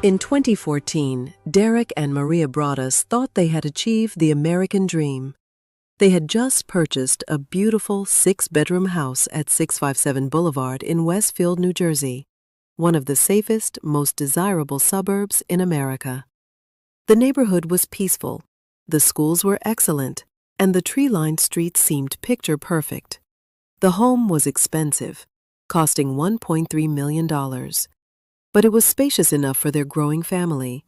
In 2014, Derek and Maria Broaddus thought they had achieved the American dream. They had just purchased a beautiful 6-bedroom house at 657 Boulevard in Westfield, New Jersey, one of the safest, most desirable suburbs in America. The neighborhood was peaceful, the schools were excellent, and the tree-lined streets seemed picture-perfect. The home was expensive, costing $1.3 million. But it was spacious enough for their growing family.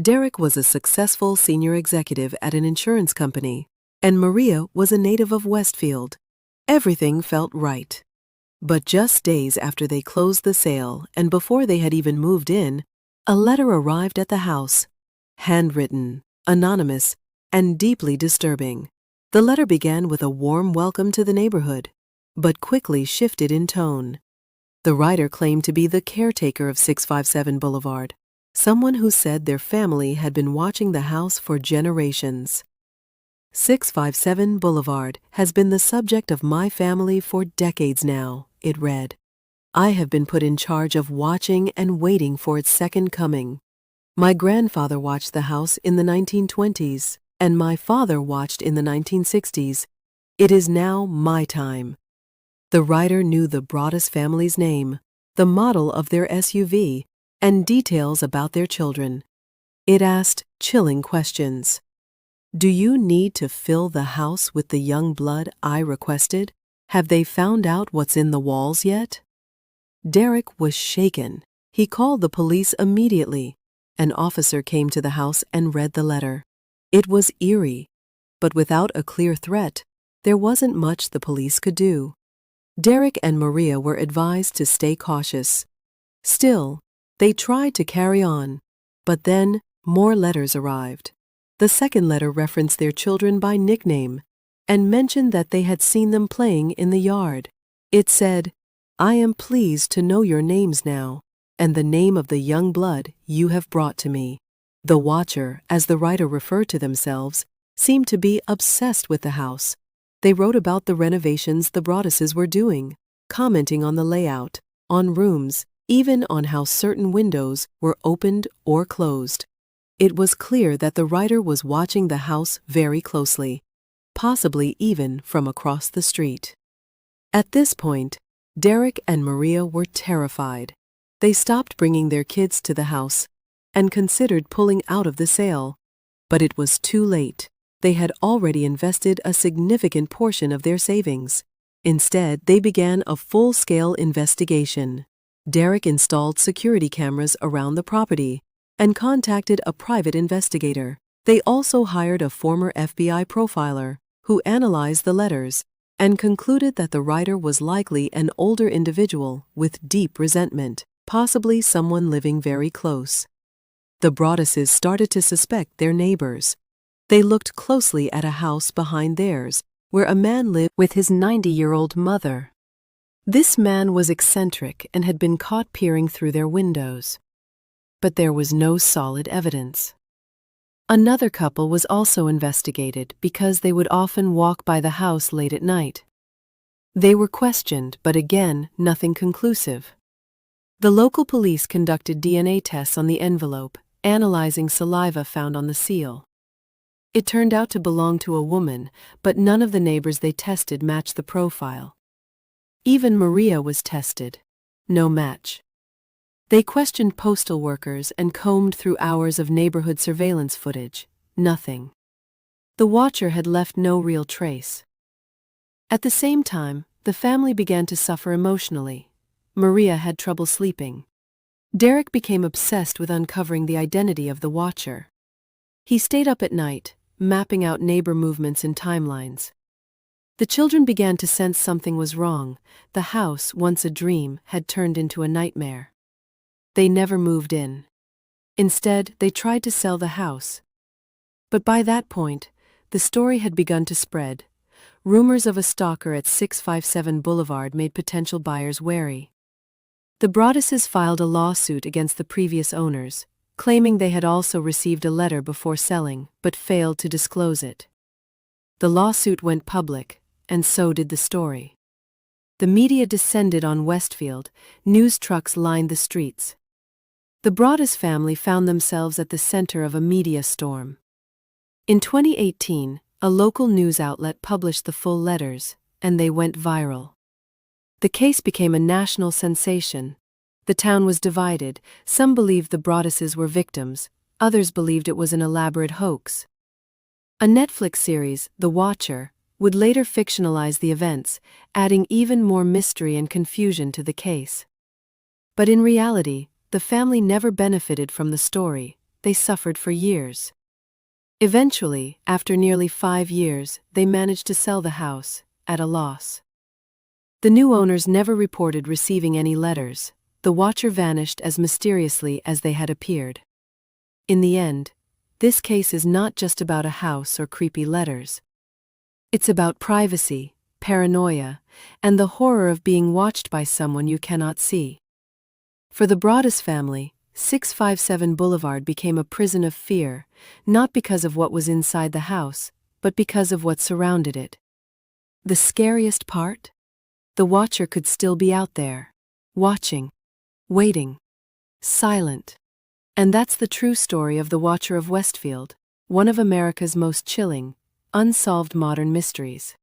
Derek was a successful senior executive at an insurance company, and Maria was a native of Westfield. Everything felt right. But just days after they closed the sale and before they had even moved in, a letter arrived at the house, handwritten, anonymous, and deeply disturbing. The letter began with a warm welcome to the neighborhood, but quickly shifted in tone. The writer claimed to be the caretaker of 657 Boulevard, someone who said their family had been watching the house for generations. 657 Boulevard has been the subject of my family for decades now, it read. I have been put in charge of watching and waiting for its second coming. My grandfather watched the house in the 1920s, and my father watched in the 1960s. It is now my time. The writer knew the Broaddus family's name, the model of their SUV, and details about their children. It asked chilling questions. Do you need to fill the house with the young blood I requested? Have they found out what's in the walls yet? Derek was shaken. He called the police immediately. An officer came to the house and read the letter. It was eerie, but without a clear threat, there wasn't much the police could do. Derek and Maria were advised to stay cautious. Still, they tried to carry on, but then more letters arrived. The second letter referenced their children by nickname and mentioned that they had seen them playing in the yard. It said, I am pleased to know your names now, and the name of the young blood you have brought to me. The watcher, as the writer referred to themselves, seemed to be obsessed with the house. They wrote about the renovations the Broadduses were doing, commenting on the layout, on rooms, even on how certain windows were opened or closed. It was clear that the writer was watching the house very closely, possibly even from across the street. At this point, Derek and Maria were terrified. They stopped bringing their kids to the house and considered pulling out of the sale. But it was too late. They had already invested a significant portion of their savings. Instead, they began a full-scale investigation. Derek installed security cameras around the property and contacted a private investigator. They also hired a former FBI profiler who analyzed the letters and concluded that the writer was likely an older individual with deep resentment, possibly someone living very close. The Broadduses started to suspect their neighbors. They looked closely at a house behind theirs, where a man lived with his 90-year-old mother. This man was eccentric and had been caught peering through their windows. But there was no solid evidence. Another couple was also investigated because they would often walk by the house late at night. They were questioned, but again, nothing conclusive. The local police conducted DNA tests on the envelope, analyzing saliva found on the seal. It turned out to belong to a woman, but none of the neighbors they tested matched the profile. Even Maria was tested. No match. They questioned postal workers and combed through hours of neighborhood surveillance footage. Nothing. The watcher had left no real trace. At the same time, the family began to suffer emotionally. Maria had trouble sleeping. Derek became obsessed with uncovering the identity of the watcher. He stayed up at night, mapping out neighbor movements and timelines. The children began to sense something was wrong. The house, once a dream, had turned into a nightmare. They never moved in. Instead, they tried to sell the house. But by that point, the story had begun to spread. Rumors of a stalker at 657 Boulevard made potential buyers wary. The Broadduses filed a lawsuit against the previous owners, claiming they had also received a letter before selling, but failed to disclose it. The lawsuit went public, and so did the story. The media descended on Westfield, news trucks lined the streets. The Broaddus family found themselves at the center of a media storm. In 2018, a local news outlet published the full letters, and they went viral. The case became a national sensation. The town was divided. Some believed the Broadduses were victims, others believed it was an elaborate hoax. A Netflix series, The Watcher, would later fictionalize the events, adding even more mystery and confusion to the case. But in reality, the family never benefited from the story. They suffered for years. Eventually, after nearly 5 years, they managed to sell the house, at a loss. The new owners never reported receiving any letters. The Watcher vanished as mysteriously as they had appeared. In the end, this case is not just about a house or creepy letters. It's about privacy, paranoia, and the horror of being watched by someone you cannot see. For the Broaddus family, 657 Boulevard became a prison of fear, not because of what was inside the house, but because of what surrounded it. The scariest part? The Watcher could still be out there, watching, waiting, silent. And that's the true story of the Watcher of Westfield, one of America's most chilling, unsolved modern mysteries.